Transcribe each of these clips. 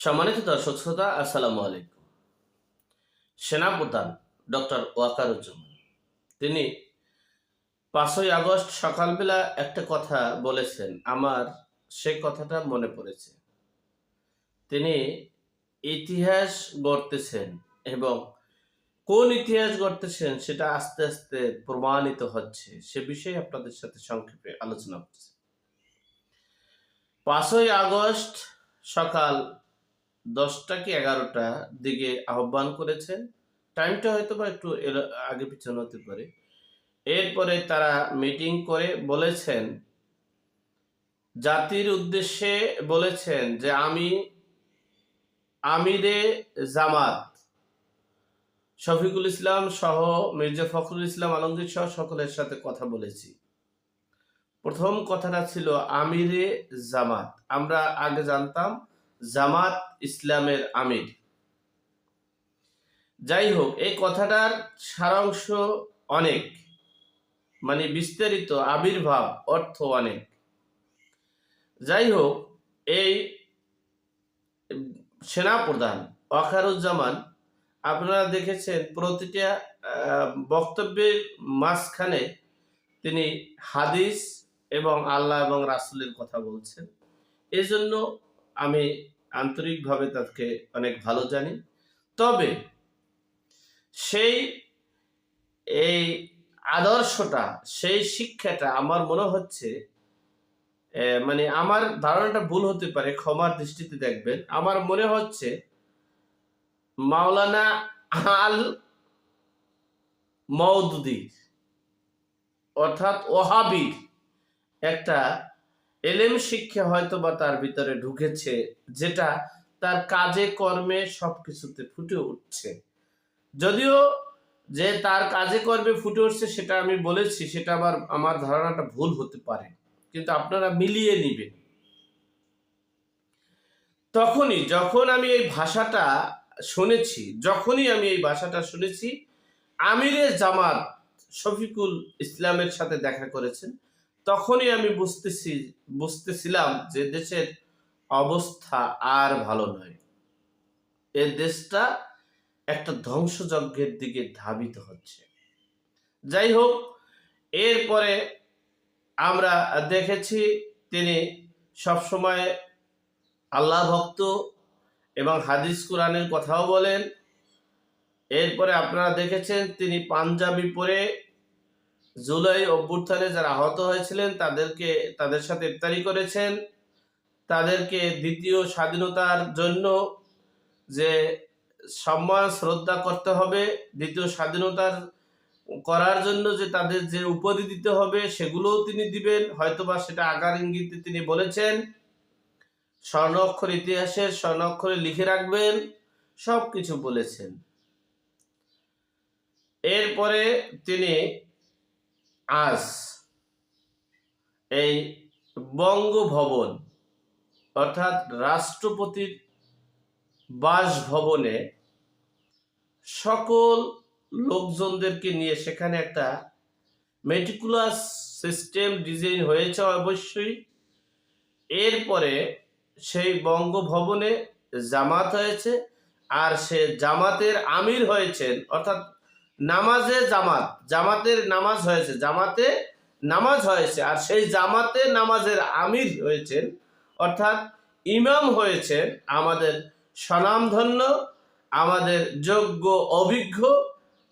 সম্মানিত দর্শক শ্রোতা, আসসালামু আলাইকুম। সেনাপ্রধান ডক্টর ওয়াকারুজ্জামান তিনি ৫ই আগস্ট সকালবেলা একটা কথা বলেছেন, আমার সেই কথাটা মনে পড়েছে। তিনি ইতিহাস গড়তেছেন এবং কোন ইতিহাস গড়তেছেন সেটা আস্তে আস্তে প্রমাণিত হচ্ছে। সে বিষয়ে আপনাদের সাথে সংক্ষেপে আলোচনা করছি। ৫ই আগস্ট সকাল ১০টা কি ১১টা দিকে আহ্বান করেছেন। টাইমটা হয়তোবা একটু আগে পিছনে হতে পারে। এরপরে তারা মিটিং করে বলেছেন, জাতির উদ্দেশ্যে বলেছেন যে আমি আমিরে জামাত শফিকুল ইসলাম সহ মির্জা ফখরুল ইসলাম আলমগীর সহ সকলের সাথে কথা বলেছি। প্রথম কথাটা ছিল আমিরে জামাত। আমরা আগে জানতাম জামাত ইসলামের আমির। যাই হোক, এই কথাটার সারাংশ অনেক, মানে বিস্তারিত আবির্ভাব অর্থ অনেক। যাই হোক, এই সেনাপ্রধান ওয়াকারুজ্জামান, আপনারা দেখেছেন প্রতিটা বক্তব্যের মাঝখানে তিনি হাদিস এবং আল্লাহ এবং রাসূলের কথা বলছেন। এজন্য আমি আন্তরিকভাবে তাকে অনেক ভালো জানি। তবে সেই এই আদর্শটা, সেই শিক্ষাটা আমার মনে হচ্ছে, মানে আমার ধারণাটা ভুল হতে পারে, ক্ষমার দৃষ্টিতে দেখবেন। আমার মনে হচ্ছে মাওলানা আল মওদুদী অর্থাৎ ওহাবির একটা এলেম শিক্ষা হয়তো বা তার ভিতরে ঢুকেছে, যেটা তার কাজে কর্মে সবকিছুতে ফুটে উঠছে। যদিও যে তার কাজে কর্মে ফুটে উঠছে সেটা আমি বলেছি, সেটা আমার ধারণাটা ভুল হতে পারে, কিন্তু আপনারা মিলিয়ে নিবেন। যখনই আমি এই ভাষাটা শুনেছি, আমিরে জামাত শফিকুল ইসলামের সাথে দেখা করেছেন, তখনই আমি বুঝতেছিলাম যে দেশের অবস্থা আর ভালো নয়। এ দেশটা একটা ধ্বংসযজ্ঞের দিকে ধাবিত হচ্ছে। যাই হোক, এরপরে আমরা দেখেছি তিনি সবসময় আল্লাহ ভক্ত এবং হাদিস কোরআনের কথাও বলেন। এরপরে আপনারা দেখেছেন তিনি পাঞ্জাবি পরে জুলাই অভ্যুত্থানে যারা আহত হয়েছিলেন তাদের সাথে ইফতারি করেছেন। তাদেরকে দ্বিতীয় স্বাধীনতার জন্য যে সম্মান শ্রদ্ধা করতে হবে, দ্বিতীয় স্বাধীনতার করার জন্য যে তাদের যে উপাধি দিতে হবে সেগুলোও তিনি দিবেন, হয়তোবা সেটা আগার ইঙ্গিতে তিনি বলেছেন। ইতিহাসের স্বর্ণ অক্ষরে লিখে রাখবেন, সবকিছু বলেছেন। এরপরে তিনি আজ এই বঙ্গভবন অর্থাৎ রাষ্ট্রপতির বাসভবনে সকল লোকজনদেরকে নিয়ে সেখানে একটা মেটিকুলাস সিস্টেম ডিজাইন হয়েছে অবশ্যই। এরপরে সেই বঙ্গভবনে জামাত হয়েছে, আর সে জামাতের আমির হয়েছেন, অর্থাৎ জামাতের নামাজ হয়েছে, আর সেই জামাতে নামাজের আমির হয়েছেন, অর্থাৎ ইমাম হয়েছেন আমাদের স্বনামধন্য, আমাদের যোগ্য, অভিজ্ঞ,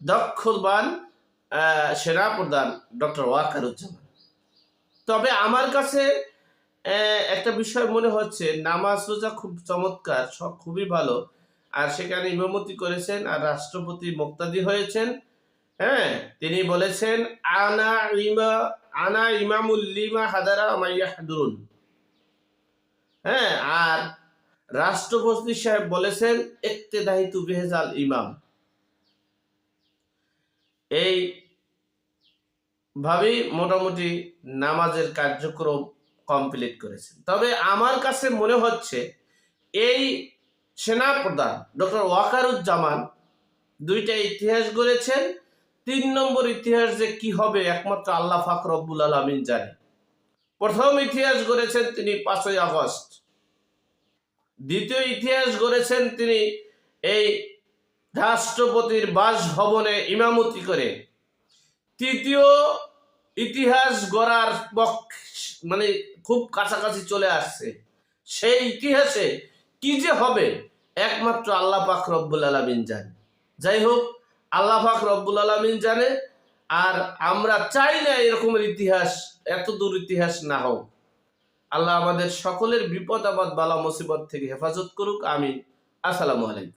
দক্ষবান সেনাপ্রধান ডক্টর ওয়াকারুজ্জামান। তবে আমার কাছে একটা বিষয় মনে হচ্ছে, নামাজ রোজা খুব চমৎকার, সব খুবই ভালো, আর সেখানে ইমামতি করেছেন, আর রাষ্ট্রপতি মুক্তাদি হয়েছেন। হ্যাঁ, তিনি বলেছেন আনা ইমামুল লিমা হাদারা মাইয়াহদুরুন। হ্যাঁ, আর রাষ্ট্রপতি সাহেব বলেছেন ইক্তেদাহিতু বিহাজাল ইমাম। এই ভাবেই মোটামুটি নামাজের কার্যক্রম কমপ্লিট করেছেন। তবে আমার কাছে মনে হচ্ছে এই সেনাপ্রধান ডক্টর ওয়াকারুজ্জামান দুইটা ইতিহাস গড়েছেন। ৩ নম্বর ইতিহাস যে কি হবে একমাত্র আল্লাহ পাক রব্বুল আলামিন জানে। প্রথম ইতিহাস গড়েছেন তিনি ৫ই আগস্ট দ্বিতীয় ইতিহাস গড়েছেন তিনি এই রাষ্ট্রপতির বাসভবনে ইমামতি করে। তৃতীয় ইতিহাস গড়ার মানে খুব কাছাকাছি চলে আসছে। সেই ইতিহাসে কি যে হবে একমাত্র আল্লাহ পাক রব্বুল আলামিন জানে। যাই হোক, আল্লাহ পাক রব্বুল আলামিন জানে। আর আমরা চাই না এরকমের ইতিহাস, এত দূর ইতিহাস না হোক। আল্লাহ আমাদের সকলের বিপদ আপদ বালা মুসিবত থেকে হেফাজত করুক। আমিন। আসসালামু আলাইকুম।